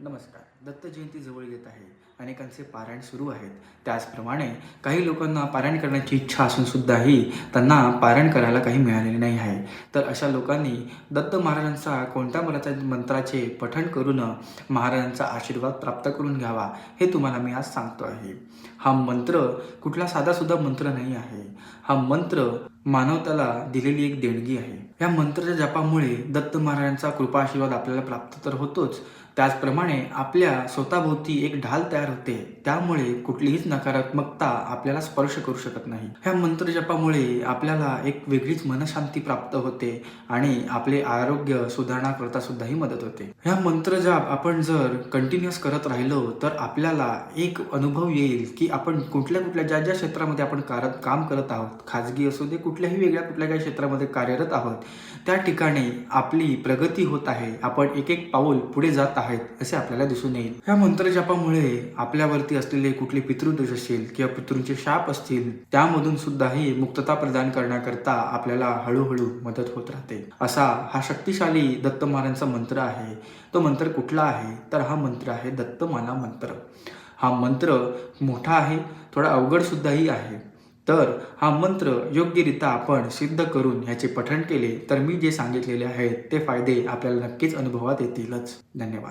नमस्कार. दत्त जयंती जवळ येत आहे. अनेकांचे पारायण सुरू आहेत. त्याचप्रमाणे काही लोकांना पारायण करण्याची इच्छा असून सुद्धाही त्यांना पारायण करायला काही मिळालेले नाही आहे. तर अशा लोकांनी दत्त महाराजांचा कोणत्या मंत्राचे पठण करून महाराजांचा आशीर्वाद प्राप्त करून घ्यावा हे तुम्हाला मी आज सांगतो आहे. हा मंत्र कुठला साधासुद्धा मंत्र नाही आहे. हा मंत्र मानवताला दिलेली एक देणगी आहे. या मंत्राच्या जपामुळे दत्त महाराजांचा कृपा आशीर्वाद आपल्याला प्राप्त तर होतोच, त्याचप्रमाणे आपल्या स्वतःभोवती एक ढाल तयार होते. त्यामुळे कुठलीहीच नकारात्मकता आपल्याला स्पर्श करू शकत नाही. ह्या मंत्रजपामुळे आपल्याला एक वेगळीच मनशांती प्राप्त होते आणि आपले आरोग्य सुधारणा करता सुद्धाही मदत होते. ह्या मंत्रजाप आपण जर कंटिन्युअस करत राहिलो तर आपल्याला एक अनुभव येईल की आपण कुठल्या ज्या क्षेत्रामध्ये आपण काम करत आहोत, खाजगी असू दे, कुठल्या काही क्षेत्रामध्ये कार्यरत आहोत, त्या ठिकाणी आपली प्रगती होत आहे. आपण एक पाऊल पुढे जात आहेत असे आपल्याला दिसून येईल. ह्या मंत्रजपामुळे आपल्यावरती असलेले कुठले पितृदोष असतील किंवा पितृंचे शाप असतील त्यामधून सुद्धाही मुक्तता प्रदान करण्याकरता आपल्याला हळूहळू मदत होत राहते. असा हा शक्तिशाली दत्त महाराजांचा मंत्र आहे. तो मंत्र कुठला आहे तर हा मंत्र आहे दत्तमाला मंत्र. हा मंत्र मोठा आहे, थोडा अवघड सुद्धाही आहे. तर हा मंत्र योग्यरित्या आपण सिद्ध करून ह्याचे पठण केले तर मी जे सांगितलेले आहेत ते फायदे आपल्याला नक्कीच अनुभवात येतीलच. धन्यवाद.